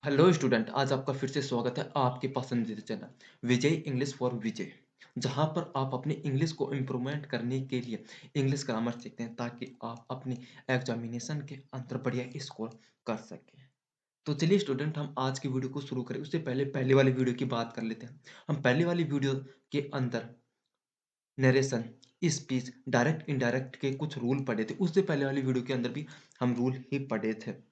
Hello student, आज आपका फिर से स्वागत है आपके पसंदीदा चैनल विजय इंग्लिश फॉर विजय, जहां पर आप अपनी इंग्लिश को इम्प्रूवमेंट करने के लिए इंग्लिश ग्रामर सीखते हैं ताकि आप अपनी एग्जामिनेशन के अंदर बढ़िया स्कोर कर सकें। तो चलिए स्टूडेंट, हम आज की वीडियो को शुरू करें उससे पहले पहले वाली वीडियो की बात कर लेते हैं। हम पहले वाली वीडियो के अंदर नरेशन, स्पीच, डायरेक्ट इनडायरेक्ट के कुछ रूल पढ़े थे। उससे पहले वाली वीडियो के अंदर भी हम रूल ही पढ़े थे।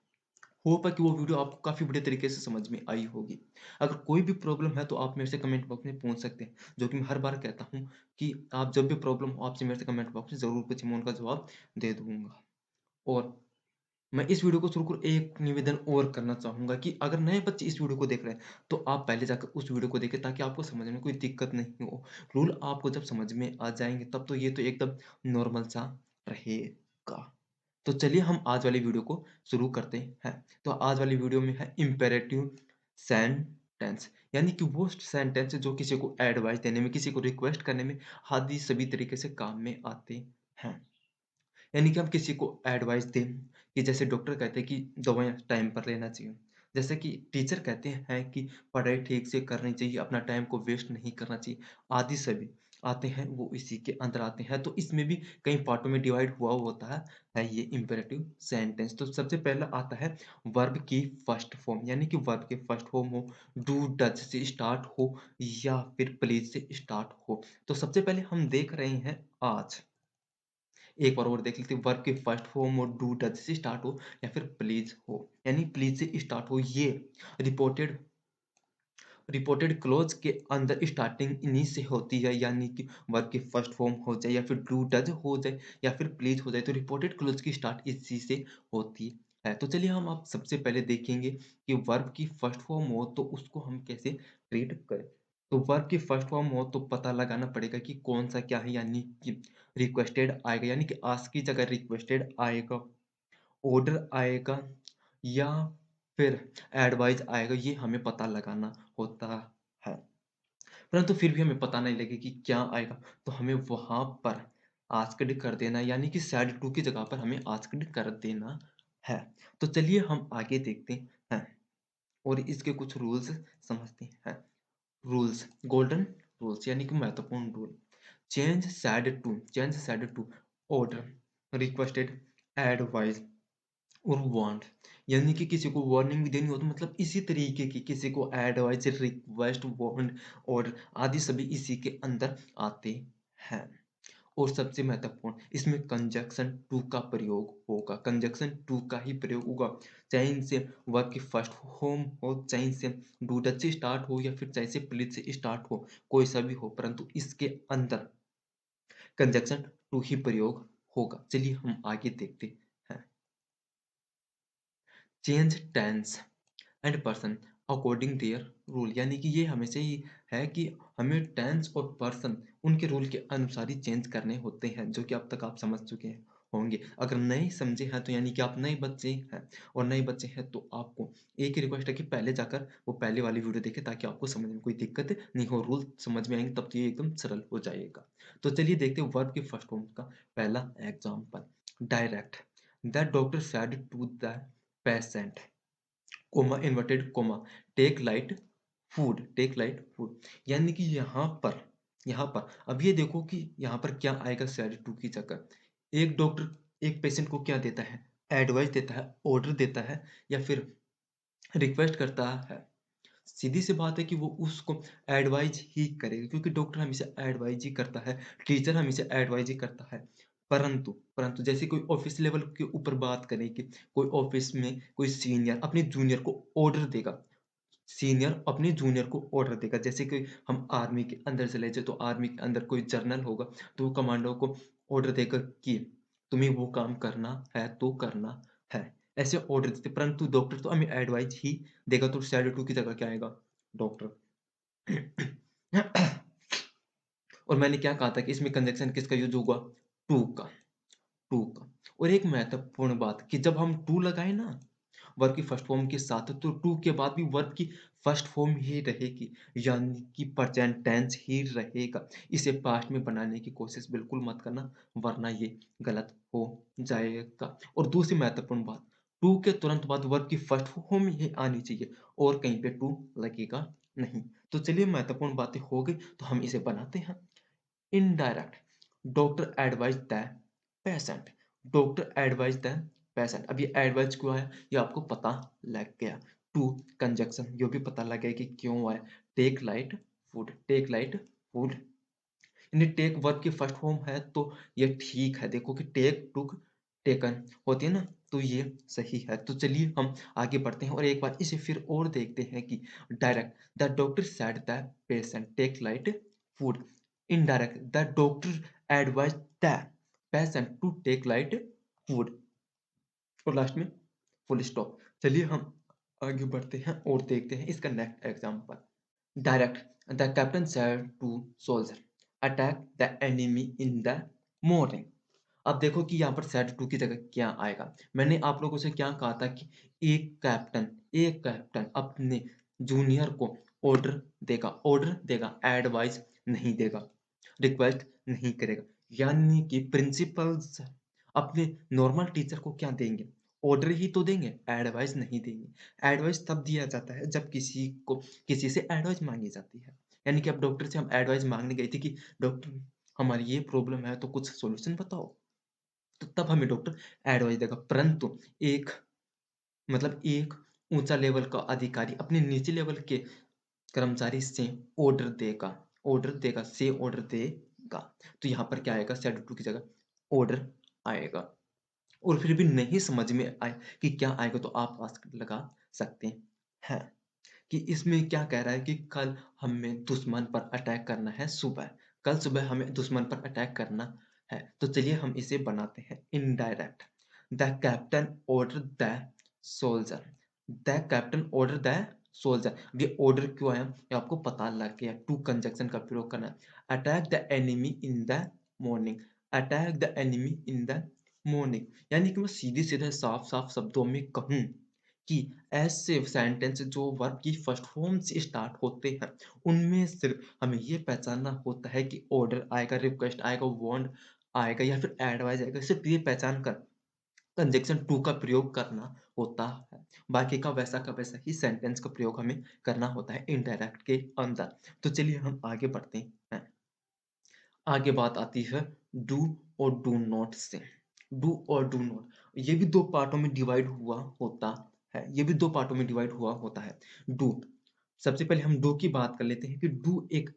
होप है कि वो वीडियो आपको काफ़ी बढ़िया तरीके से समझ में आई होगी। अगर कोई भी प्रॉब्लम है तो आप मेरे से कमेंट बॉक्स में पूछ सकते हैं, जो कि मैं हर बार कहता हूँ कि आप जब भी प्रॉब्लम हो आपसे मेरे से कमेंट बॉक्स में ज़रूर पूछिए, मैं उनका जवाब दे दूँगा। और मैं इस वीडियो को शुरू कर एक निवेदन और करना चाहूँगा कि अगर नए बच्चे इस वीडियो को देख रहे हैं, तो आप पहले जाकर उस वीडियो को देखें ताकि आपको समझने में कोई दिक्कत नहीं हो। रूल आपको जब समझ में आ जाएँगे तब तो ये तो एकदम नॉर्मल सा रहेगा। तो चलिए हम आज वाली वीडियो को शुरू करते हैं। तो आज वाली वीडियो में है इम्पेरेटिव सेंटेंस, यानी कि वो सेंटेंस जो किसी को एडवाइस देने में, किसी को रिक्वेस्ट करने में आदि सभी तरीके से काम में आते हैं। यानी कि हम किसी को एडवाइस दें कि जैसे डॉक्टर कहते हैं कि दवाइयाँ टाइम पर लेना चाहिए। जैसे कि टीचर कहते हैं कि पढ़ाई ठीक से करनी चाहिए, अपना टाइम को वेस्ट नहीं करना चाहिए। आदि सभी आते हैं, वो इसी के अंदर आते हैं। तो इसमें भी कई पार्टों में डिवाइड हुआ होता है ये इम्पेरेटिव सेंटेंस। तो सबसे पहला आता है वर्ब की फर्स्ट फॉर्म, यानी कि वर्ब के फर्स्ट फॉर्म हो, डू डज से स्टार्ट हो या फिर प्लीज से स्टार्ट हो। तो सबसे पहले हम देख रहे हैं आज। एक बार और देख लेते हैं, वर्ब के फर्स्ट फॉर्म हो, डू डज से स्टार्ट हो या फिर प्लीज हो, यानी प्लीज से स्टार्ट हो। ये रिपोर्टेड रिपोर्टेड क्लोज के अंदर स्टार्टिंग इन्हीं से होती है, यानी कि वर्ब की फर्स्ट फॉर्म हो जाए या फिर डू डज हो जाए या फिर प्लीज हो जाए, तो रिपोर्टेड क्लोज की स्टार्ट इसी से होती है। तो चलिए हम आप सबसे पहले देखेंगे कि वर्ब की फर्स्ट फॉर्म हो तो उसको हम कैसे ट्रीट करें। तो वर्ब की फर्स्ट फॉर्म हो तो पता लगाना पड़ेगा कि कौन सा क्या है, यानी कि रिक्वेस्टेड आएगा, यानी कि आस्क की जगह रिक्वेस्टेड आएगा, ऑर्डर आएगा या फिर एडवाइस आएगा, ये हमें पता लगाना होता है। परंतु फिर भी हमें पता नहीं लगे कि क्या आएगा, तो हमें वहाँ पर आस्क्ड कर देना, यानी कि सैड टू की जगह पर हमें आस्क्ड कर देना है। तो चलिए हम आगे देखते हैं और इसके कुछ रूल्स समझते हैं। रूल्स, गोल्डन रूल्स, यानी कि महत्वपूर्ण rule. Change said to order, requested, advice और वांट, यानी कि किसी को वार्निंग भी देनी हो तो मतलब इसी तरीके की, किसी को एडवाइस, रिक्वेस्ट, वांट, ऑर्डर आदि सभी इसी के अंदर आते हैं। और सबसे महत्वपूर्ण, इसमें कंजंक्शन टू का प्रयोग होगा, कंजंक्शन टू का ही प्रयोग होगा। चाहे इनसे वर्ब की फर्स्ट फॉर्म हो, चाहे इनसे डू डच से स्टार्ट हो या फिर चाहे से प्लीज से स्टार्ट हो, कोई सा भी हो, परंतु इसके अंदर कंजंक्शन टू ही प्रयोग होगा। चलिए हम आगे देखते हैं। Change tense and person according their rule, यानी कि ये हमेशा ही है कि हमें टेंस और पर्सन उनके रूल के अनुसार ही चेंज करने होते हैं, जो कि अब तक आप समझ चुके हैं होंगे। अगर नहीं समझे हैं तो यानी कि आप नए बच्चे हैं, और नए बच्चे हैं तो आपको एक ही रिक्वेस्ट है कि पहले जाकर वो पहले वाली वीडियो देखें ताकि आपको समझने में कोई दिक्कत नहीं हो। रूल समझ में आएंगे तब तो ये एकदम सरल हो जाएगा। तो चलिए देखते हैं वर्ब के फर्स्ट फॉर्म का पहला example. Direct, the doctor said to the patient, comma inverted comma, take light food, यानी कि यहाँ पर अब ये देखो कि यहाँ पर क्या आएगा सैड टू की जगह। एक डॉक्टर एक पेशेंट को क्या देता है, एडवाइस देता है, ऑर्डर देता है या फिर रिक्वेस्ट करता है। सीधी सी बात है कि वो उसको एडवाइज ही करेगा, क्योंकि डॉक्टर हमेशा एडवाइज ही करता है, टीचर हमेशा एडवाइज ही करता है। परंतु परंतु जैसे कोई ऑफिस लेवल के ऊपर बात करें कि कोई ऑफिस में कोई सीनियर अपने जूनियर को ऑर्डर देगा, सीनियर अपने जूनियर को ऑर्डर देगा। जैसे कि हम आर्मी के अंदर चले जाए तो आर्मी के अंदर कोई जनरल होगा, तो वो कमांडो को ऑर्डर देगा कि तुम्हें वो काम करना है तो करना है, ऐसे ऑर्डर देते। परंतु डॉक्टर तो हमें एडवाइस ही देगा, तो शैडो टू की जगह क्या आएगा, डॉक्टर। और मैंने क्या कहा था कि इसमें कंजंक्शन किसका यूज होगा, टू का, टू का। और एक महत्वपूर्ण बात कि जब हम टू लगाए ना वर्ब की फर्स्ट फॉर्म के साथ, तो टू के बाद भी वर्ब की फर्स्ट फॉर्म ही रहेगी, यानी कि प्रेजेंट टेंस ही रहेगा। इसे पास्ट में बनाने की कोशिश बिल्कुल मत करना, वरना ये गलत हो जाएगा। और दूसरी महत्वपूर्ण बात, टू के तुरंत बाद वर्ब की फर्स्ट फॉर्म ही आनी चाहिए और कहीं पे टू लगेगा नहीं। तो चलिए महत्वपूर्ण बातें हो गई तो हम इसे बनाते हैं। Indirect, doctor advise the patient, doctor advise the patient. अब ये एडवाइज क्यों आया ये आपको पता लग गया। टू कंजक्शन ये भी पता लग गया कि क्यों आया। Take light food, take light food, यानी टेक वर्ब की फर्स्ट फॉर्म है तो ये ठीक है। देखो कि टेक टुक टेकन होती है ना, तो ये सही है। तो चलिए हम आगे बढ़ते हैं और एक बार इसे फिर और देखते हैं कि direct, the doctor said the patient take light food. Indirect, the doctor advise the patient to take light food और लास्ट में फुल स्टॉप। चलिए हम आगे बढ़ते हैं और देखते हैं इसका next example. Direct, the captain said to soldier, attack the enemy in the morning. अब देखो कि यहाँ पर said to की जगह क्या आएगा। मैंने आप लोगों से क्या कहा था कि एक कैप्टन अपने जूनियर को ऑर्डर देगा, एडवाइस नहीं देगा, रिक्वेस्ट नहीं करेगा। यानी कि प्रिंसिपल्स अपने नॉर्मल टीचर को क्या देंगे, ऑर्डर ही तो देंगे, एडवाइस नहीं देंगे। एडवाइस तब दिया जाता है जब किसी से एडवाइस मांगी जाती है। यानी कि अब डॉक्टर से हम एडवाइस मांगने गए थे कि डॉक्टर हमारी ये प्रॉब्लम है तो कुछ सॉल्यूशन बताओ, तो तब हमें डॉक्टर एडवाइस देगा। परंतु एक एक ऊंचा लेवल का अधिकारी अपने नीचे लेवल के कर्मचारी से ऑर्डर देगा से ऑर्डर देगा। तो यहाँ पर क्या आएगा, सेड टू की जगह ऑर्डर आएगा। और फिर भी नहीं समझ में आए कि क्या आएगा तो आप आस्क लगा सकते हैं कि इसमें क्या कह रहा है कि कल हमें दुश्मन पर अटैक करना है सुबह, कल सुबह हमें दुश्मन पर अटैक करना है। तो चलिए हम इसे बनाते हैं। Indirect, the captain order the soldier, the captain order the soldier. ये ऑर्डर क्यों आया ये आपको पता लग गया। टू कंजक्शन का प्रयोग करना है। Attack the enemy in the morning, attack the enemy in the morning. यानी कि मैं सीधे सीधे साफ साफ शब्दों में कहूं कि ऐसे सेंटेंस जो वर्ब की फर्स्ट फॉर्म से स्टार्ट होते हैं उनमें सिर्फ हमें ये पहचानना होता है कि ऑर्डर आएगा, रिक्वेस्ट आएगा, वांट आएगा या फिर एडवाइस आएगा। सिर्फ ये पहचान कर कंजक्शन टू का प्रयोग करना होता है। बाकी का वैसा ही सेंटेंस का प्रयोग हमें करना होता है इनडायरेक्ट के अंदर। तो चलिए हम आगे बढ़ते हैं। आगे बात आती है डू और डू नॉट से। डू और डू नॉट ये भी दो पार्टों में डिवाइड हुआ होता है, ये भी दो पार्टों में डिवाइड हुआ होता है। डू, सबसे पहले हम डू की बात कर लेते हैं कि डू एक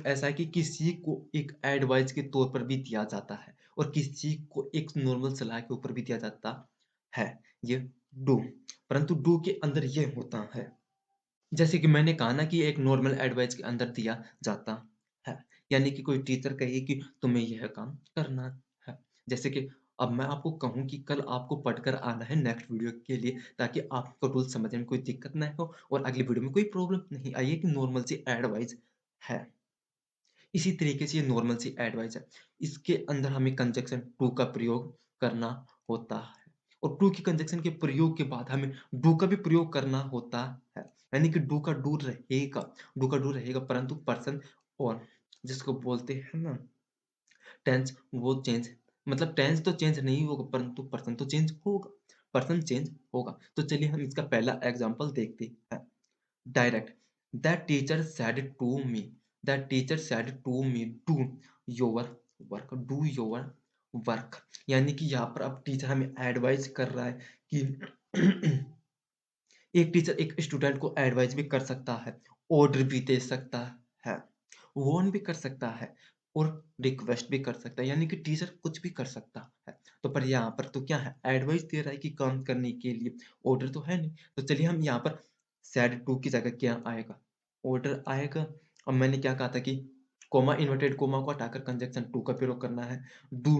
ऐसा है कि किसी को एक एडवाइस के तौर पर भी दिया जाता है और किसी को एक नॉर्मल सलाह के ऊपर भी दिया जाता है। ये डू, परंतु डू के अंदर ये होता है जैसे कि मैंने कहा ना कि एक नॉर्मल एडवाइस के अंदर दिया जाता है। यानी कि कोई टीचर कहे कि तुम्हें यह काम करना है। जैसे कि अब मैं आपको कहूँ कि कल आपको पढ़कर आना है नेक्स्ट वीडियो के लिए ताकि आपको रूल समझने में कोई दिक्कत ना हो और अगली वीडियो में कोई प्रॉब्लम नहीं आई। कि नॉर्मल सी एडवाइस है, इसी तरीके से ये नॉर्मल सी एडवाइस है। इसके अंदर हमें कंजक्शन टू का प्रयोग करना होता है और टू की कंजक्शन के प्रयोग के बाद हमें डू का भी प्रयोग करना होता है। यानी कि डू का डू रहेगा परंतु पर्सन और जिसको बोलते हैं ना टेंस वो चेंज, मतलब टेंस तो चेंज नहीं होगा परंतु पर्सन तो चेंज होगा, पर्सन चेंज होगा। तो चलिए हम इसका पहला एग्जांपल देखते हैं। Direct, the teacher said to me, the teacher said to me do your work, do your work. यानी कि यहाँ पर अब टीचर हमें एडवाइस कर रहा है कि एक टीचर एक स्टूडेंट को एडवाइस भी कर सकता है, ऑर्डर भी दे सकता है, वार्न भी कर सकता है और रिक्वेस्ट भी कर सकता है। यानी कि टीचर कुछ भी कर सकता है। तो पर यहाँ पर तो क्या है, एडवाइस दे रहा है कि काम करने के लिए, ऑर्डर तो है नहीं। तो चलिए हम यहाँ पर सैड टू की जगह क्या आएगा, ऑर्डर आएगा। अब मैंने क्या कहा था कि कोमा इन्वर्टेड कोमा को हटाकर कंजक्शन टू का प्रयोग करना है। डू,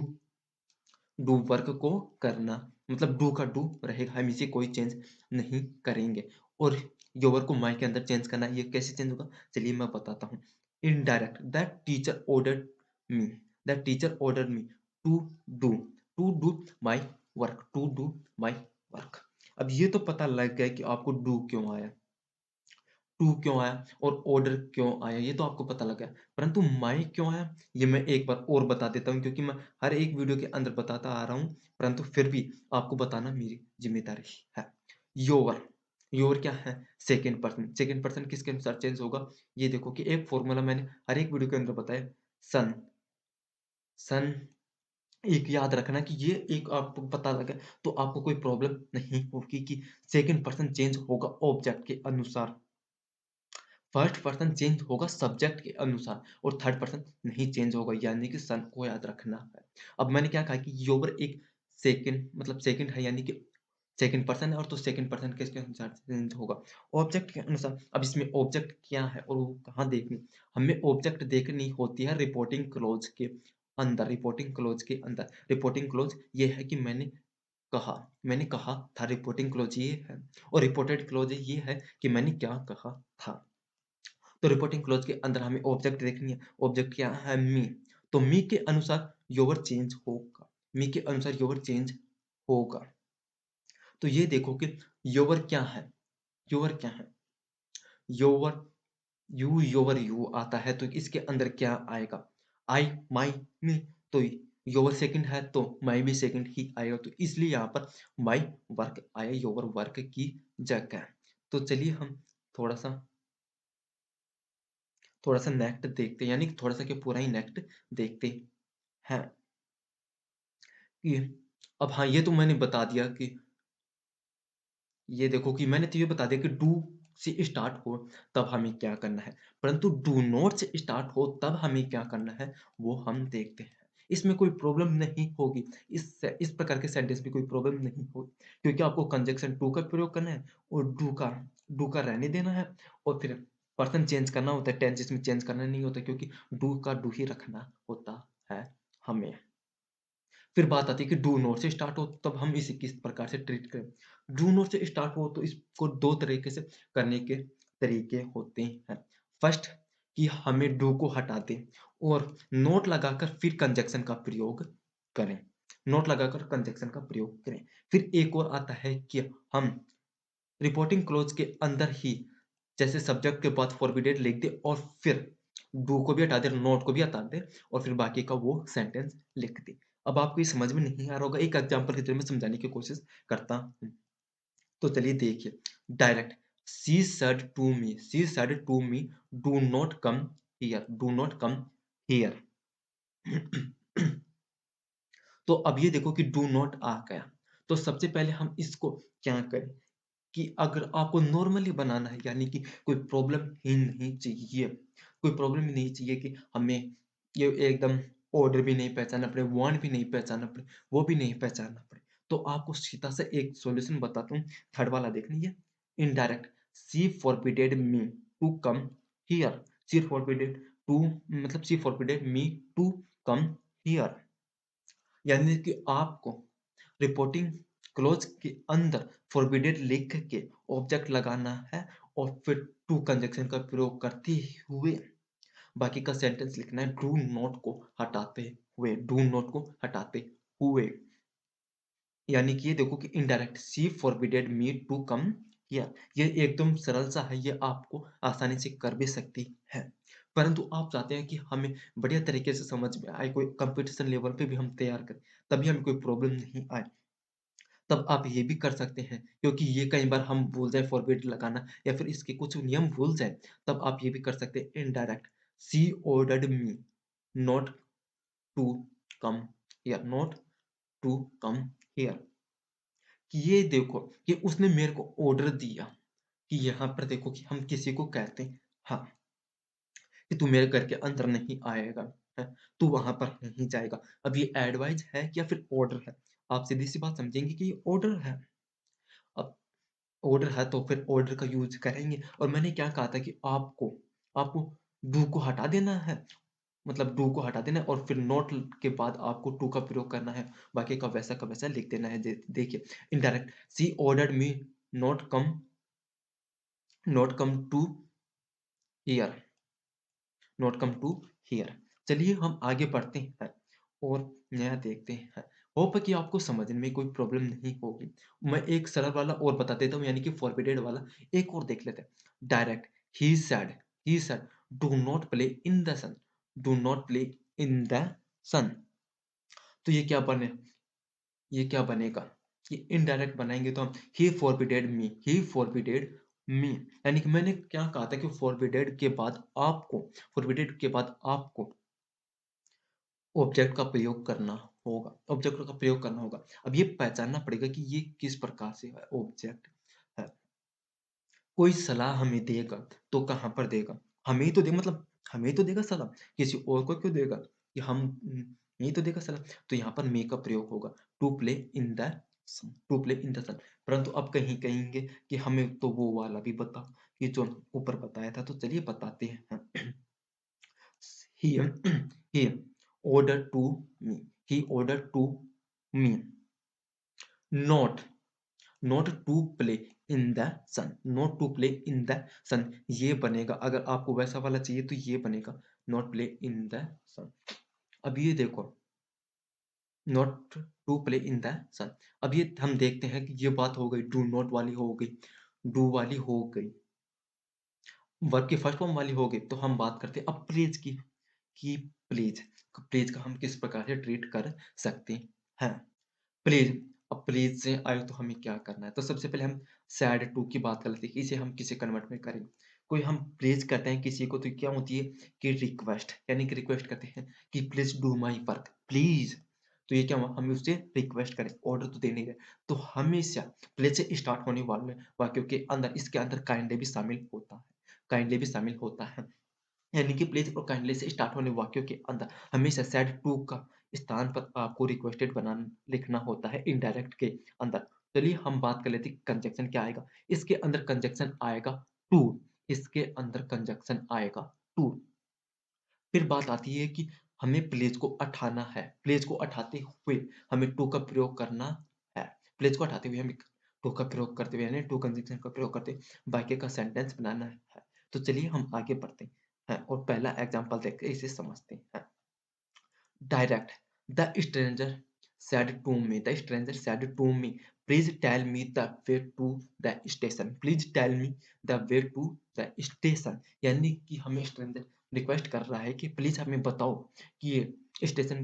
डू वर्क को करना, मतलब डू का डू रहेगा, हम इसे कोई चेंज नहीं करेंगे। और योवर को माई के अंदर चेंज करना है, ये कैसे चेंज होगा चलिए मैं बताता हूँ। Indirect, that teacher ordered me, that teacher ordered me to do, to do my work, to do my work. अब ये तो पता लग गया कि आपको डू क्यों आया। टू क्यों आया और ऑर्डर क्यों आया, ये तो आपको पता लगा है। परंतु माय क्यों आया, ये मैं एक बार और बता देता हूँ क्योंकि मैं हर एक वीडियो के अंदर बताता आ रहा हूँ, परंतु फिर भी आपको बताना मेरी ज़िम्मेदारी है। योर, योर क्या है? Second person. सेकंड पर्सन किसके अनुसार चेंज होगा? ये देखो कि एक फ़ॉर्मूला मैंने हर एक वीडियो के अंदर बताया, सन, सन एक याद रखना कि ये एक आपको पता लगे तो आपको कोई प्रॉब्लम नहीं होगी कि सेकंड पर्सन चेंज होगा ऑब्जेक्ट के अनुसार, फर्स्ट पर्सन चेंज होगा सब्जेक्ट के अनुसार और थर्ड पर्सन नहीं चेंज होगा, यानी कि सन को याद रखना है। अब मैंने क्या कहा कि योवर एक सेकंड मतलब सेकंड है, यानी कि सेकंड पर्सन है और तो सेकंड पर्सन किसके अनुसार चेंज होगा? ऑब्जेक्ट के अनुसार। अब इसमें ऑब्जेक्ट क्या है और वो कहाँ देखनी? हमें ऑब्जेक्ट देखनी होती है रिपोर्टिंग क्लॉज़ के अंदर, रिपोर्टिंग क्लॉज़ के अंदर। रिपोर्टिंग क्लॉज़ ये है कि मैंने कहा था, रिपोर्टिंग क्लॉज़ ये है और रिपोर्टेड क्लॉज़ ये है कि मैंने क्या कहा था। तो रिपोर्टिंग क्लॉज़ के अंदर हमें ऑब्जेक्ट देखनी है। ऑब्जेक्ट क्या है? मी। तो मी के अनुसार योवर चेंज होगा। मी के अनुसार योवर चेंज होगा। तो ये देखो कि योवर क्या है? योवर क्या है? योवर, योवर यू आता है तो इसके अंदर क्या आएगा? आई, माई, मी। तो योवर सेकंड है तो माई भी सेकंड ही आएगा। तो इसलिए यहाँ पर माई वर्क आया योवर वर्क की जगह। तो चलिए हम थोड़ा-सा थोड़ा-सा नेक्स्ट देखते हैं, यानी कि थोड़ा-सा क्या पूरा ही नेक्स्ट देखते हैं कि अब हाँ, ये तो मैंने बता दिया कि ये देखो कि मैंने तो ये बता दिया कि डू से स्टार्ट हो तब हमें क्या करना है, परंतु डू नॉट से स्टार्ट हो तब हमें क्या करना है, वो हम देखते हैं। इसमें कोई प्रॉब्लम नहीं होगी, इस प्रकार के सेंटेंस में कोई प्रॉब्लम नहीं होगी, क्योंकि आपको कंजंक्शन टू का प्रयोग करना है और डू का रहने देना है और फिर पर्सन चेंज करना होता है, टेंस इसमें चेंज करना नहीं होता क्योंकि डू का डू ही रखना होता है हमें। फिर बात आती है कि डू नॉट से स्टार्ट हो तब हम इसे किस प्रकार से ट्रीट करें। डू नॉट से स्टार्ट हो तो इसको 2 तरीके से करने के तरीके होते हैं। फर्स्ट कि हमें डू को हटा दें और नोट लगाकर फिर कंजंक्शन का प्रयोग करें। नोट लगाकर कंजंक्शन का प्रयोग करें। फिर एक और आता है कि हम रिपोर्टिंग क्लॉज़ के अंदर ही जैसे सब्जेक्ट के बाद फॉरबिडेड लिख दें और फिर डू को भी हटा दें, नोट को भी हटा दें और फिर बाकी का वो सेंटेंस लिख दें। अब आपको ये समझ में नहीं आ रहा होगा, एक एग्ज़ाम्पल की तरह मैं समझाने की कोशिश करता हूँ। तो चलिए देखिए, direct she said to me do not come here, do not come here. तो अब ये देखो कि डू नॉट आ गया। तो सबसे पहले हम इसको क्या करें कि अगर आपको नॉर्मली बनाना है, यानी कि कोई प्रॉब्लम ही नहीं चाहिए, कोई प्रॉब्लम ही नहीं चाहिए कि हमें ये एकदम ऑर्डर भी नहीं पहचानना पड़े, वांट भी नहीं पहचानना पड़े, वो भी नहीं पहचानना पड़े। तो आपको सीधा सा एक सॉल्यूशन बताता हूँ, थर्ड वाला देख लीजिए, indirect she forbidded me to come here, she forbidded to मतलब she forbidded me to come here, यानी कि आपको रिपोर्टिंग क्लॉज़ के अंदर फोरबिडेन लिख के ऑब्जेक्ट लगाना है और फिर टू कंजंक्शन का प्रयोग करते हुए बाकी का सेंटेंस लिखना है डू नॉट को हटाते हुए, डू नॉट को हटाते हुए। यानी कि ये देखो कि indirect she forbidded me to come here, ये एकदम सरल सा है, ये आपको आसानी से कर भी सकती है। परंतु आप चाहते हैं कि हमें बढ़िया तरीके से समझ में आए, कोई कंपटीशन लेवल पे भी हम तैयार करें, तभी हमें कोई प्रॉब्लम नहीं आए। तब आप ये भी कर सकते हैं, क्योंकि ये कई बार हम भूल जाएँ फॉरबिड लगाना या फिर इसके कुछ नियम भूल जाएँ, तब आप ये भी कर सकते हैं indirect she ordered me not to come here, not to come here, कि ये देखो कि उसने मेरे को ऑर्डर दिया कि यहाँ पर देखो कि हम किसी को कहते हैं हाँ, कि तू मेरे घर के अंदर नहीं आएगा, हैं? तू वहाँ पर नहीं जाएगा। अब ये एडवाइस है या फिर ऑर्डर है? आप सीधी-सी बात समझेंगे कि ये ऑर्डर है। अब ऑर्डर है तो फिर ऑर्डर का यूज़ करेंगे और मैंने क्या कहा था कि आपको डू को हटा देना है, मतलब डू को हटा देना है और फिर नॉट के बाद आपको टू का प्रयोग करना है, बाकी का वैसा का वैसा लिख देना है। देखिए indirect she ordered me not come not come to here, not come to here. चलिए हम आगे बढ़ते हैं और नया देखते हैं। होप है कि आपको समझने में कोई प्रॉब्लम नहीं होगी। मैं एक सरल वाला और बता देता हूँ, यानी कि फॉरबिडेड वाला एक और देख लेते हैं। Direct he said he said do not play in the sun, do not play in the sun. तो ये क्या बनेगा? ये इनडायरेक्ट बनाएँगे तो हम ही फोरबिडेड मी, यानी कि मैंने क्या कहा था कि फोरबिडेड के बाद आपको ऑब्जेक्ट का प्रयोग करना होगा। अब ये पहचानना पड़ेगा कि ये किस प्रकार से है ऑब्जेक्ट है। कोई सलाह हमें देगा तो कहाँ पर देगा? हमें ही तो दे मतलब हमें ही तो देगा सलाह, किसी और को क्यों देगा? कि हम नहीं तो देगा सलाह। तो यहाँ पर मे का प्रयोग होगा to play in the sun, to play in the sun. परंतु अब कहीं कहेंगे कि हमें तो वो वाला भी बताओ कि जो ऊपर बताया था, तो चलिए बताते हैं। He he ordered to me. He ordered to me not not to play in the sun. Not to play in the sun. ये बनेगा, अगर आपको वैसा वाला चाहिए तो ये बनेगा not play in the sun. अब ये देखो not to play in the sun. अब ये हम देखते हैं कि ये बात हो गई, do not वाली हो गई, do वाली हो गई, वर्ब की फर्स्ट फॉर्म वाली हो गई। तो हम बात करते हैं अब प्लीज की, कि प्लीज प्लीज का हम किस प्रकार से ट्रीट कर सकते हैं। प्लीज, अब प्लीज से आए तो हमें क्या करना है? तो सबसे पहले हम सैड टू की बात कर लेते हैं, इसे हम किसे कन्वर्ट में करें। कोई हम प्लीज करते हैं किसी को तो क्या होती है कि रिक्वेस्ट, यानी कि रिक्वेस्ट करते हैं कि please do my work please. तो ये क्या हुआ, हम उससे रिक्वेस्ट करें, ऑर्डर तो दे नहीं रहे। तो हमेशा प्लीज से स्टार्ट होने वाले वाक्यों के अंदर इसके अंदर काइंडली भी शामिल होता है, काइंडली भी शामिल होता है। यानी कि प्लीज और काइंडली से स्टार्ट होने वाक्यों के अंदर हमेशा सैड टू का स्थान पर आपको रिक्वेस्टेड बनाना लिखना होता है इनडायरेक्ट के अंदर। चलिए हम बात कर लेते हैं कंजक्शन क्या आएगा। इसके अंदर कंजक्शन आएगा टू, इसके अंदर कंजक्शन आएगा टू। फिर बात आती है कि हमें प्लेस को हटाना है, प्लेस को हटाते हुए हमें टू का प्रयोग करना है। प्लेस को हटाते हुए हमें टू का प्रयोग करते हुए यानी टू कंजंक्शन का प्रयोग करते वाक्य का सेंटेंस बनाना है। तो चलिए हम आगे बढ़ते हैं और पहला एग्जांपल देख के इसे समझते हैं। Direct the stranger said to me, the stranger said to me, please tell me the way to the station, please tell me the way to the station। यानी कि हमें स्ट्रेंजर रिक्वेस्ट कर रहा है कि प्लीज हमें बताओ कि ये स्टेशन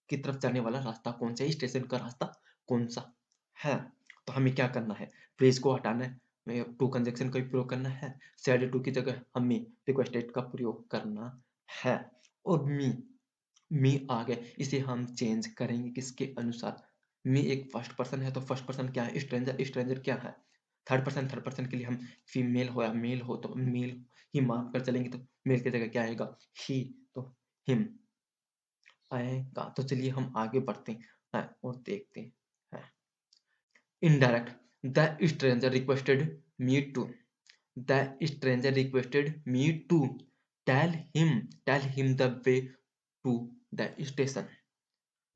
की तरफ जाने वाला रास्ता कौन सा है, स्टेशन का रास्ता कौन सा है। तो हमें क्या करना है, प्लीज को हटाना है, टू कंजक्शन का भी प्रयोग करना है, सैड टू की जगह हमें रिक्वेस्टेड का प्रयोग करना है। और मी आ गया, इसे हम चेंज करेंगे किसके अनुसार? मी एक फर्स्ट पर्सन है तो फर्स्ट पर्सन क्या है? स्ट्रेंजर, स्ट्रेंजर क्या है? थर्ड पर्सन के लिए हम फीमेल हो या मेल हो तो मेल ही मान कर चलेंगे, तो मेल की जगह क्या आएगा? ही, तो हिम आएगा। तो चलिए हम आगे बढ़ते हैं और देखते हैं। Indirect the stranger requested me to, the stranger requested me to tell tell him the way to the station,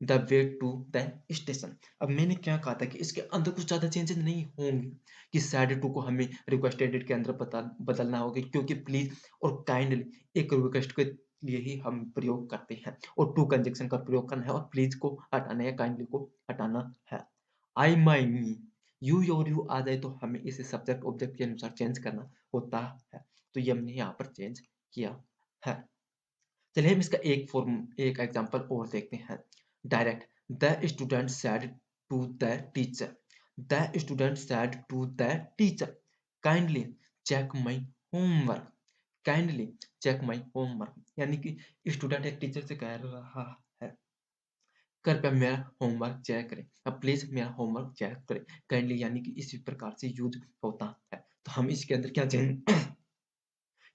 the way to the station. अब मैंने क्या कहा था कि इसके अंदर कुछ ज़्यादा चेंजेस नहीं होंगे, कि सैड टू को हमें रिक्वेस्टेड के अंदर बदलना होगा, क्योंकि प्लीज और काइंडली एक रिक्वेस्ट के लिए ही हम प्रयोग करते हैं और टू कंजक्शन का प्रयोग करना है और प्लीज को हटाना है, काइंडली को हटाना है। आई माई मी, यू और यू आ जाए तो हमें इसे सब्जेक्ट ऑब्जेक्ट के अनुसार चेंज करना होता है। तो ये हमने यहाँ पर चेंज किया है। चलिए हम इसका एक एग्जांपल और देखते हैं। Direct the student said to the teacher, the student said to the teacher kindly check my homework, kindly check my homework. यानी कि स्टूडेंट एक टीचर से कह रहा है कृपया मेरा होमवर्क चेक करें, अब प्लीज मेरा होमवर्क चेक करें। काइंडली यानी कि इसी प्रकार से यूज होता है। तो हम इसके अंदर क्या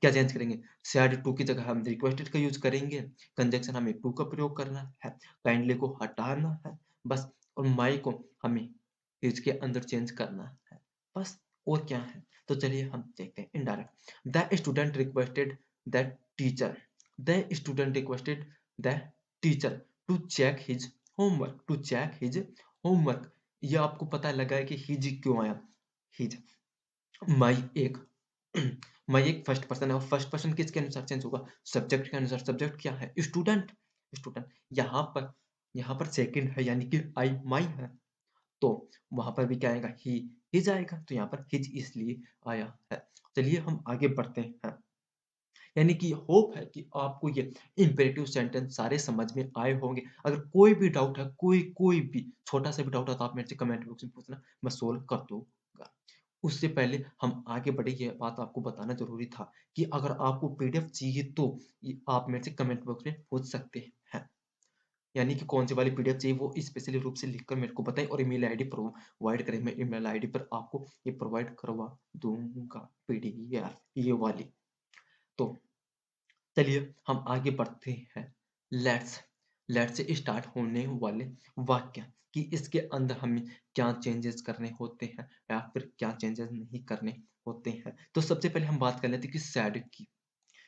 चेंज करेंगे? सैड टू की जगह हम रिक्वेस्टेड का यूज करेंगे, कंजक्शन हमें टू का प्रयोग करना है, काइंडली को हटाना है बस, और माई को हमें इसके अंदर चेंज करना है बस। और क्या है? तो चलिए हम देखते हैं indirect the student requested the teacher, the student requested the teacher to check his homework, to check his homework. ये आपको पता लगा है कि हिज क्यों आया? हिज, माई एक माई एक फर्स्ट पर्सन है और फर्स्ट पर्सन किसके अनुसार चेंज होगा? सब्जेक्ट के अनुसार। सब्जेक्ट क्या है? Student, student. यहाँ पर सेकंड है यानी कि आई माई है, तो वहां पर भी क्या आएगा? ही हिज आएगा, तो यहाँ पर हिज इसलिए आया है। चलिए हम आगे बढ़ते हैं। यानी कि होप है कि आपको ये इम्पेरेटिव सेंटेंस सारे समझ में आए होंगे। अगर कोई भी डाउट है, कोई भी छोटा-सा भी डाउट है तो आप मेरे से कमेंट बॉक्स में पूछना, मैं सोल्व कर दूँगा। उससे पहले हम आगे बढ़े, ये बात आपको बताना ज़रूरी था कि अगर आपको पीडीएफ चाहिए तो ये आप मेरे से कमेंट बॉक्स में पूछ सकते हैं। यानी कि कौन-सी वाली पीडीएफ चाहिए वो स्पेशली रूप से लिखकर मेरे को बताएँ और ईमेल आईडी प्रोवाइड करें। मैं ईमेल आईडी पर आपको ये प्रोवाइड करवा दूँगा पीडीएफ ये वाली। तो चलिए हम आगे बढ़ते हैं। लेट्स लेट्स से स्टार्ट होने वाले वाक्य कि इसके अंदर हमें क्या चेंजेस करने होते हैं या फिर क्या चेंजेस नहीं करने होते हैं। तो सबसे पहले हम बात कर लेते हैं कि सैड की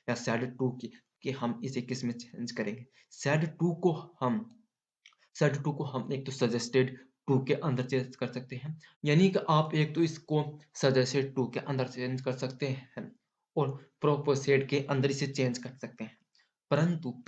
या सैड टू की कि हम इसे किस में चेंज करेंगे। सैड टू को हम सैड टू को हम एक तो सजेस्टेड टू के अंदर चेंज कर सकते हैं। यानी कि आप एक तो इसको सजेस्टेड टू के अंदर चेंज कर सकते हैं और प्रोपोसेड के अंदर इसे चेंज कर सकते हैं। परंतु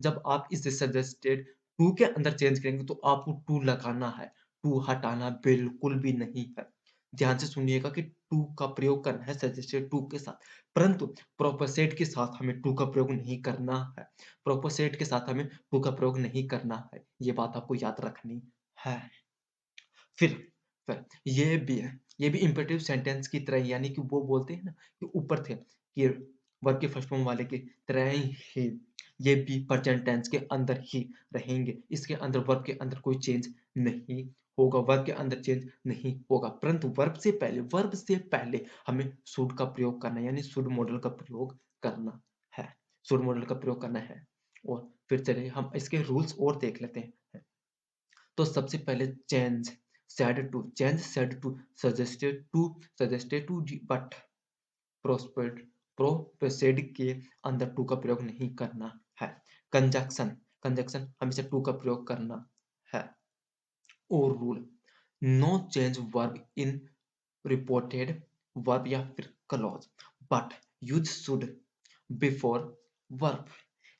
जब आप इसे सजेस्टेड टू के अंदर चेंज करेंगे तो आपको टू लगाना है, टू हटाना बिल्कुल भी नहीं है। ध्यान से सुनिएगा कि टू का प्रयोग करना है सजेस्टेड टू के साथ, परंतु प्रोपोसेड के साथ हमें टू का प्रयोग नहीं करना है। प्रोपोसेड के साथ हमें टू का प्रयोग नहीं करना है। ये बात आपको याद रखनी है। फिर फिर ये भी इम्पेरेटिव सेंटेंस की तरह ही, यानी कि वो बोलते हैं ना कि ऊपर थे कि वर्ब के फर्स्ट फॉर्म वाले की तरह ही ये भी प्रेजेंट टेंस के अंदर ही रहेंगे। इसके अंदर वर्ब के अंदर कोई चेंज नहीं होगा, वर्ब के अंदर चेंज नहीं होगा। परंतु वर्ब से पहले हमें शुड का प्रयोग करना है, यानी शुड मॉडल का प्रयोग करना है। शुड मॉडल का प्रयोग करना है। और फिर चलिए हम इसके रूल्स और देख लेते हैं। तो सबसे पहले चेंज सजेस्टेड टू बट प्रोस्पेड प्रोपेसेड के अंदर टू का प्रयोग नहीं करना है। कंजक्शन कंजक्शन हमेशा टू का प्रयोग करना है। और rule no change verb in reported verb या फिर clause but use should before verb.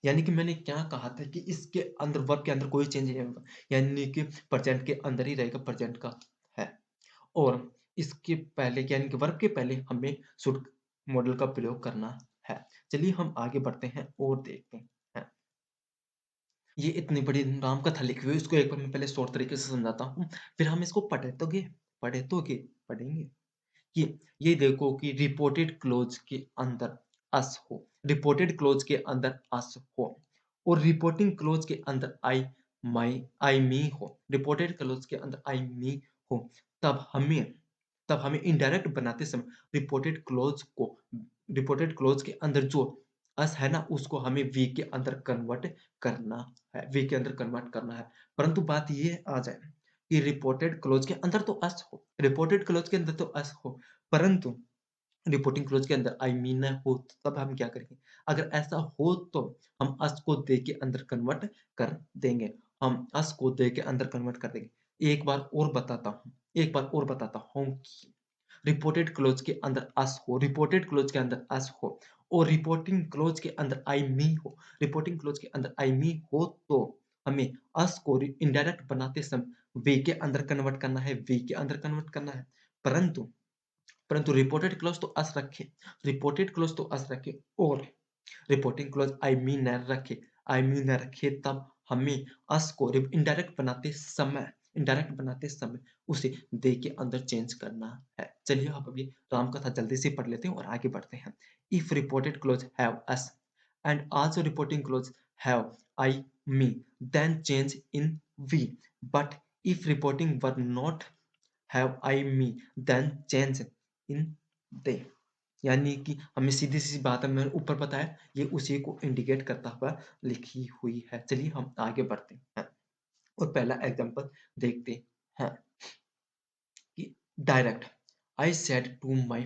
यानी कि मैंने क्या कहा था कि इसके अंदर वर्ब के अंदर कोई चेंज नहीं होगा, यानी कि प्रेजेंट के अंदर ही रहेगा, प्रेजेंट का है। और इसके पहले यानी कि वर्ब के पहले हमें शुड मॉडल का प्रयोग करना है। चलिए हम आगे बढ़ते हैं और देखते हैं। ये इतनी बड़ी रामकथा लिखी हुई है, इसको एक बार मैं पहले शॉर्ट तरीके से समझाता हूँ, फिर हम इसको पढ़ेंगे कि ये देखो कि रिपोर्टेड क्लोज के अंदर अस हो, रिपोर्टेड क्लोज के अंदर अस हो और रिपोर्टिंग क्लोज के अंदर आई मी हो, रिपोर्टेड क्लोज के अंदर आई मी हो, तब हमें तब हमें इनडायरेक्ट बनाते समय रिपोर्टेड क्लोज के अंदर जो अस है ना उसको हमें वी के अंदर कन्वर्ट करना वी के अंदर कन्वर्ट करना है। परंतु बात ये आ जाए कि रिपोर्टेड क्लोज के अंदर तो अस हो, रिपोर्टेड क्लोज के अंदर तो अस हो, परंतु रिपोर्टिंग क्लोज के अंदर आई मीन ना हो, तो तब हम क्या करेंगे? अगर ऐसा हो तो हम अस को दे के अंदर कन्वर्ट कर देंगे। हम अस को दे के अंदर कन्वर्ट कर देंगे। एक बार और बताता हूँ कि रिपोर्टेड क्लोज के अंदर अस हो, रिपोर्टेड क्लोज के अंदर अस हो और रिपोर्टिंग क्लोज के अंदर आई मी हो, रिपोर्टिंग क्लोज के अंदर आई मी हो तो हमें अस को इनडायरेक्ट बनाते समय वे के अंदर कन्वर्ट करना है, वी के अंदर कन्वर्ट करना है। परंतु परंतु रिपोर्टेड क्लॉज़ तो अस रखे और रिपोर्टिंग क्लॉज़ आई मीन न रखे तब हमें अस को इनडायरेक्ट बनाते समय उसे दे के अंदर चेंज करना है। चलिए अब अभी रामकथा जल्दी से पढ़ लेते हैं और आगे बढ़ते हैं। If reported clause have us and also reporting clause have I me then change in we but if reporting were not have I me then change in they. यानी कि हमें सीधी-सी बात है, मैंने ऊपर बताया, ये उसी को इंडिकेट करता हुआ लिखी हुई है। चलिए हम आगे बढ़ते हैं और पहला एग्ज़ाम्पल देखते हैं कि direct I said to my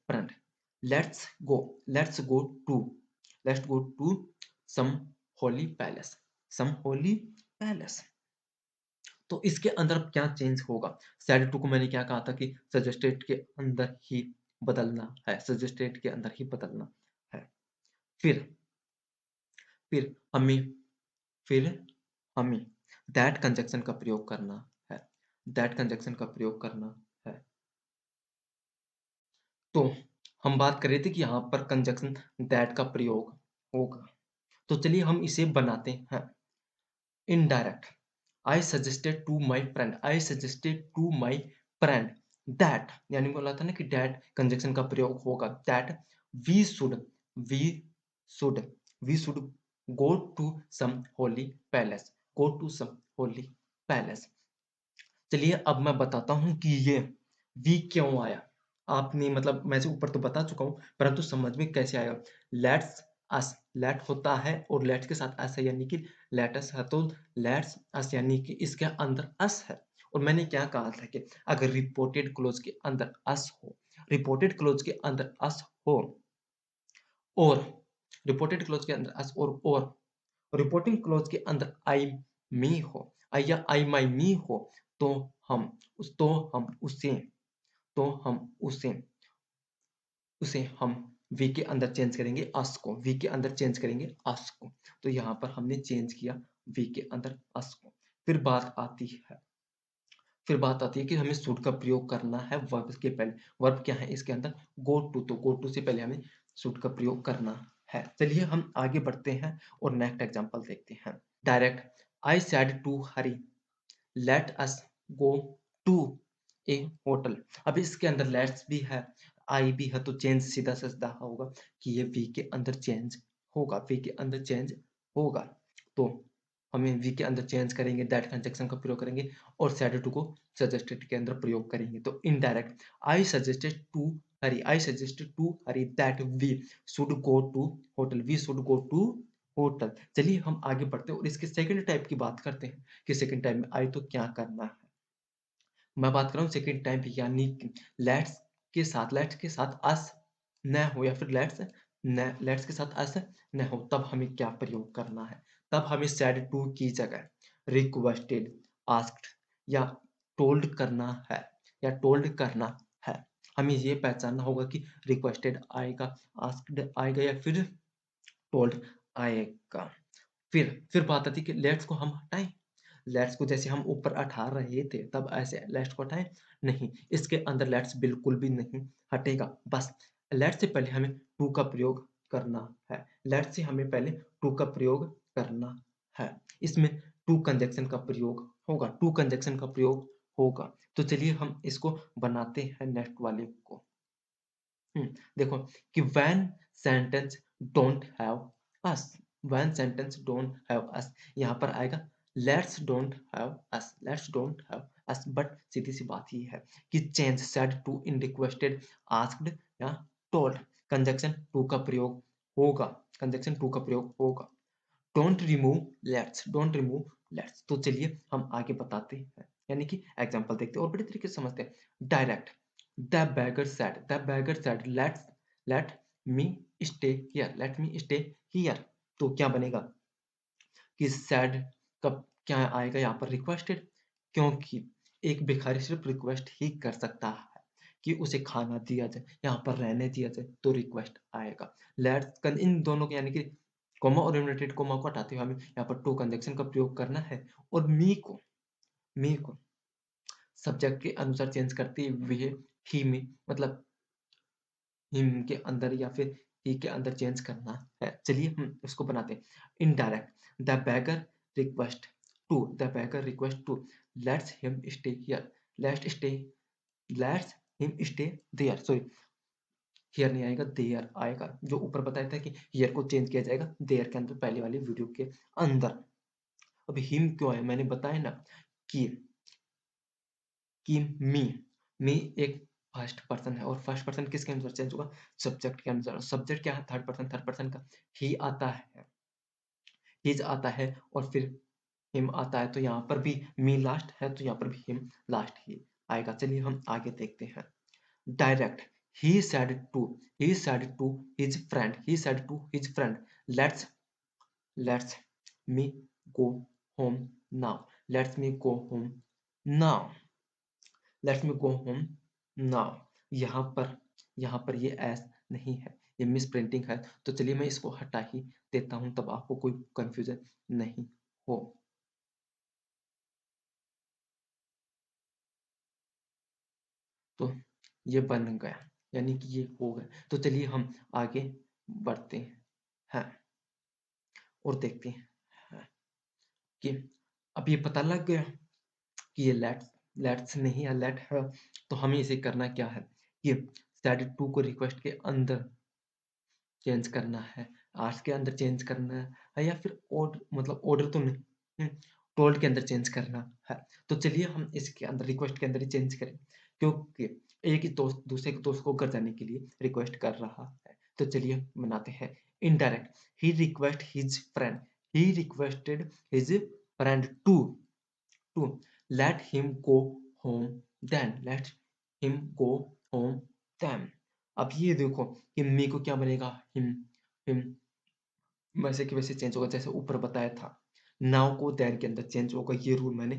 friend let's go let's go to let's go to some holy palace some holy palace. तो इसके अंदर अब क्या चेंज होगा? सैड टू को मैंने क्या कहा था कि सजेस्टेड के अंदर ही बदलना है। फिर फिर हमें फिर हमें दैट कंजंक्शन का प्रयोग करना है। दैट कंजंक्शन का प्रयोग करना है। तो हम बात कर रहे थे कि यहाँ पर कंजंक्शन दैट का प्रयोग होगा। तो चलिए हम इसे बनाते हैं। Indirect, I suggested to my friend that, यानी बोला था ना कि दैट कंजंक्शन का प्रयोग होगा, that we should we should we should go to some holy palace, go to some holy palace. चलिए अब मैं बताता हूँ कि ये वी क्यों आया। आपने मतलब मैं से ऊपर तो बता चुका हूँ, परंतु समझ में कैसे आएगा। लेट्स अस, लेट होता है और लेट्स के साथ अस है, यानी कि लेट अस है, तो लेट्स अस यानी कि इसके अंदर अस है। और मैंने क्या कहा था कि अगर रिपोर्टेड क्लोज के अंदर अस हो, रिपोर्टेड क्लोज के अंदर अस हो और रिपोर्टेड क्लोज के अंदर अस और रिपोर्टिंग क्लोज के अंदर आई मी हो, आई या आई माई मी हो, तो हम तो हम उसे तो हम उसे उसे हम वी के अंदर चेंज करेंगे अस को, वी के अंदर चेंज करेंगे अस को। तो यहाँ पर हमने चेंज किया वी के अंदर अस को। फिर बात आती है फिर बात आती है कि हमें शुड का प्रयोग करना है वर्ब के पहले। वर्ब क्या है इसके अंदर? गो टू, तो गो टू से पहले हमें शुड का प्रयोग करना है। चलिए हम आगे बढ़ते हैं और नेक्स्ट एग्जांपल देखते हैं। Direct, I said to Hari let us go to a hotel. अब इसके अंदर लेट्स भी है, आई भी है, तो चेंज सीधा से सीधा होगा कि ये वी के अंदर चेंज होगा, वी के अंदर चेंज होगा। तो हमें वी के अंदर चेंज करेंगे, दैट कंजंक्शन का प्रयोग करेंगे और सैड टू को सजेस्टेड के अंदर प्रयोग करेंगे। तो indirect, I suggested to Hari that we should go to hotel, we should go to hotel. चलिए हम आगे बढ़ते हैं और इसके सेकंड टाइप की बात करते हैं कि सेकंड टाइप में आई तो क्या करना है। मैं बात कर रहा हूँ सेकंड टाइप यानी लेट्स के साथ अस न हो, या फिर लेट्स के साथ अस न हो, तब हमें क्या प्रयोग करना है? तब हमें सैड टू की जगह रिक्वेस्टेड, आस्क्ड या टोल्ड करना है, या टोल्ड करना है। हमें ये पहचानना होगा कि रिक्वेस्टेड आएगा, आस्क्ड आएगा या फिर टोल्ड आएगा। फिर बात आती है कि लेट्स को हम हटाएं। लेट्स को जैसे हम ऊपर हटा रहे थे तब ऐसे लेट्स को हटाएं? नहीं, इसके अंदर लेट्स बिल्कुल भी नहीं हटेगा। बस लेट्स से पहले हमें टू का प्रयोग करना है, लेट्स से हमें पहले टू का प्रयोग करना है। इसमें टू कंजक्शन का प्रयोग होगा, टू कंजक्शन का प्रयोग होगा। तो चलिए हम इसको बनाते हैं नेक्स्ट वाले को। देखो कि when sentence don't have us, when sentence don't have us, यहाँ पर आएगा let's don't have us, let's don't have us. But सीधी सी बात ये है कि change said to in requested, asked या टोल्ड, कंजक्शन टू का प्रयोग होगा, कंजक्शन टू का प्रयोग होगा। Don't remove let's, don't remove let's. तो चलिए हम आगे बताते हैं, यानी कि एग्जांपल देखते हैं और बड़े तरीके से समझते हैं। Direct, the beggar said let me stay here, let me stay here। तो क्या बनेगा कि सैड का क्या आएगा यहाँ पर? रिक्वेस्टेड, क्योंकि एक भिखारी सिर्फ रिक्वेस्ट ही कर सकता है कि उसे खाना दिया जाए, यहाँ पर रहने दिया जाए, तो रिक्वेस्ट आएगा। लेट्स इन दोनों के यानी कि कोमा और इनवर्टेड कोमा को हटाते हुए हमें यहाँ पर टू कंजक्शन का प्रयोग करना है और मी को सब्जेक्ट के अनुसार चेंज करते हुए ही में मतलब हिम के अंदर या फिर ही के अंदर चेंज करना है। चलिए हम इसको बनाते हैं। Indirect, the beggar request to let's him stay here, let's stay let's him stay there, sorry here नहीं आएगा, देयर आएगा। जो ऊपर बताया था कि हियर को चेंज किया जाएगा देयर के अंदर, पहले वाली वीडियो के अंदर। अब हिम क्यों आया? मैंने बताया ना कि कि मी मी एक फर्स्ट पर्सन है और फर्स्ट पर्सन किसके अनुसार चेंज होगा? सब्जेक्ट के अनुसार। सब्जेक्ट क्या है? थर्ड पर्सन का ही आता है, हिज आता है और फिर हिम आता है। तो यहाँ पर भी मी लास्ट है, तो यहाँ पर भी हिम लास्ट ही आएगा। चलिए हम आगे देखते हैं। Direct, he said to he said to his friend let's me go home now, let's me go home now, let's me go home now. यहाँ पर यहाँ पर ये एस नहीं है, ये मिस प्रिंटिंग है। तो चलिए मैं इसको हटा ही देता हूँ, तब आपको कोई कंफ्यूजन नहीं हो। तो ये बन गया। यानी कि ये हो गए। तो चलिए हम आगे बढ़ते हैं और देखते हैं कि अब ये पता लग गया कि ये लेट्स नहीं है, लेट है। तो हमें इसे करना क्या है कि स्टैटिक टू को रिक्वेस्ट के अंदर चेंज करना है, आर्ट्स के अंदर चेंज करना है या फिर मतलब ऑर्डर तो नहीं, टोल्ड के अंदर चेंज करना है। तो चलिए हम इसके अंदर रिक्वेस्ट के अंदर ही चेंज करें, क्योंकि एक ही दोस्त दूसरे के दोस्त को घर जाने के लिए रिक्वेस्ट कर रहा है। तो चलिए बनाते हैं indirect. He requested his friend to let him go home let him go home then। अब ये देखो कि मी को क्या बनेगा, हिम वैसे की वैसे चेंज होगा जैसे ऊपर बताया था। नाउ को देन के अंदर चेंज होगा। ये रूल मैंने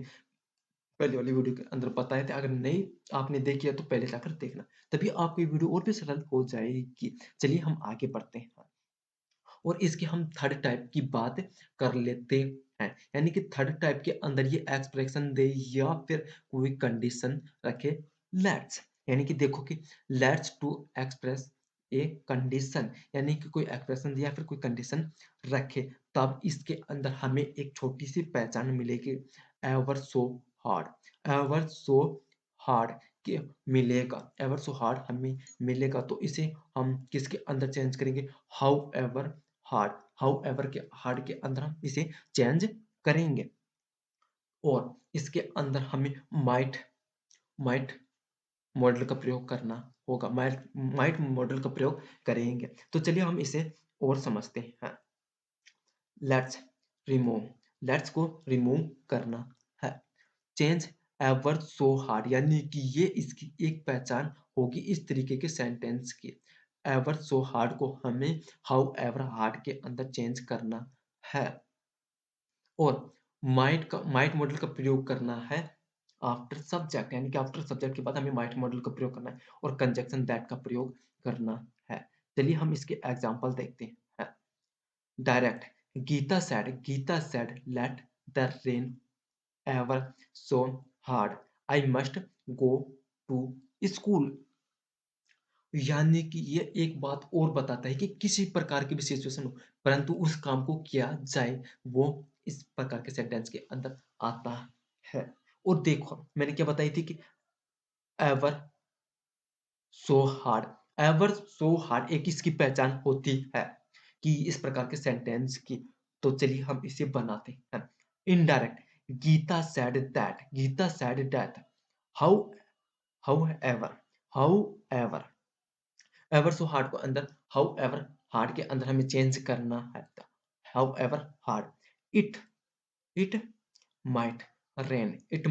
पहले वाली वीडियो के अंदर बताए थे। अगर नहीं आपने देखी है तो पहले जाकर देखना, तभी आपको ये वीडियो और भी सरल हो जाएगी। चलिए हम आगे बढ़ते हैं और इसके हम थर्ड टाइप की बात कर लेते हैं। यानी कि थर्ड टाइप के अंदर ये एक्सप्रेशन दे या फिर कोई कंडीशन रखे लेट्स। यानी कि देखो कि let's to express a condition, यानी कि कोई एक्सप्रेशन या फिर कोई कंडीशन रखे, तब इसके अंदर हमें एक छोटी सी पहचान मिलेगी, ever so hard. Ever so hard के मिलेगा, एवर सो हार्ड हमें मिलेगा। तो इसे हम किसके अंदर चेंज करेंगे, how ever hard. How ever के हार्ड के अंदर हम इसे चेंज करेंगे और इसके अंदर हमें माइट माइट मॉडल का प्रयोग करना होगा। माइट माइट मॉडल का प्रयोग करेंगे। तो चलिए हम इसे और समझते हैं। लेट्स रिमूव, लेट्स को रिमूव करना है। चेंज एवर सो हार्ड, यानी कि ये इसकी एक पहचान होगी इस तरीके के सेंटेंस की। एवर सो हार्ड को हमें हाउ एवर हार्ड के अंदर चेंज करना है और माइट मॉडल का प्रयोग करना है आफ्टर सब्जेक्ट, यानी कि आफ्टर सब्जेक्ट के बाद हमें माइट मॉडल का प्रयोग करना है और कंजक्शन दैट का प्रयोग करना है। चलिए हम इसके एग्जांपल देखते हैं। Direct, Geeta said let the rain ever so hard I must go to school. यानी कि ये एक बात और बताता है कि किसी प्रकार की भी सिचुएशन हो परंतु उस काम को किया जाए, वो इस प्रकार के सेंटेंस के अंदर आता है। और देखो मैंने क्या बताई थी कि ever so hard, ever so hard एक इसकी पहचान होती है कि इस प्रकार के सेंटेंस की। तो चलिए हम इसे बनाते हैं। Indirect, Geeta said that how however however ever so hard को अंदर हाउ एवर हार्ड के अंदर हमें चेंज करना है। However hard, it it might it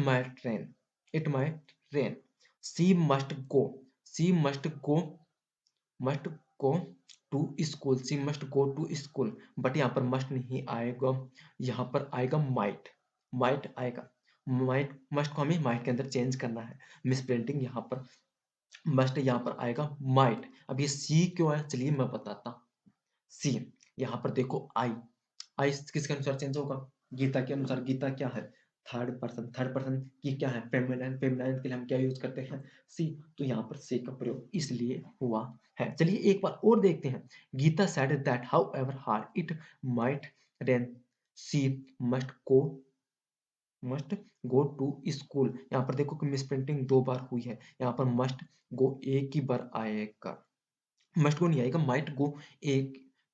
might rain. She must go she must go to school she must go to school. But यहाँ पर must नहीं आएगा, यहाँ पर आएगा माइट आएगा। माइट मस्ट को हमें माइट के अंदर चेंज करना है। मिस प्रिंटिंग यहाँ पर, मस्ट यहाँ पर आएगा माइट। अब ये सी क्यों है चलिए मैं बताता हूँ। सी यहाँ पर देखो आई, आई किसके अनुसार चेंज होगा, गीता के अनुसार। गीता क्या है, थर्ड पर्सन की क्या है, फेमिनाइन। फेमिनाइन के लिए हम क्या यूज करते हैं, सी। तो यहाँ पर सी का प्रयोग इसलिए हुआ है। चलिए एक बार और देखते हैं। Geeta said that however hard it might rain she must go must go to school. यहाँ पर देखो कि मिसप्रिंटिंग दो बार हुई है, यहाँ पर मस्ट गो एक ही बार आएगा, मस्ट गो नहीं आएगा, माइट गो एक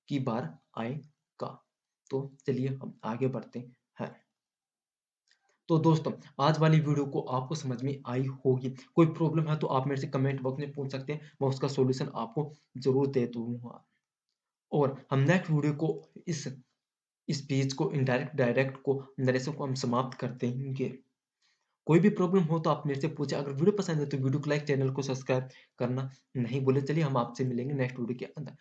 की बार आएगा। तो चलिए हम आगे बढ़ते हैं। तो दोस्तों आज वाली वीडियो को आपको समझ में आई होगी। कोई प्रॉब्लम है तो आप मेरे से कमेंट बॉक्स में पूछ सकते हैं, मैं उसका सॉल्यूशन आपको जरूर दे दूंगा। और हम नेक्स्ट वीडियो को इस पेज को इनडायरेक्ट डायरेक्ट को नरेशन को हम समाप्त कर देंगे। कोई भी प्रॉब्लम हो तो आप मेरे से पूछे। अगर वीडियो पसंद है तो वीडियो को लाइक, चैनल को सब्सक्राइब करना नहीं भूले। चलिए हम आपसे मिलेंगे नेक्स्ट वीडियो के अंदर।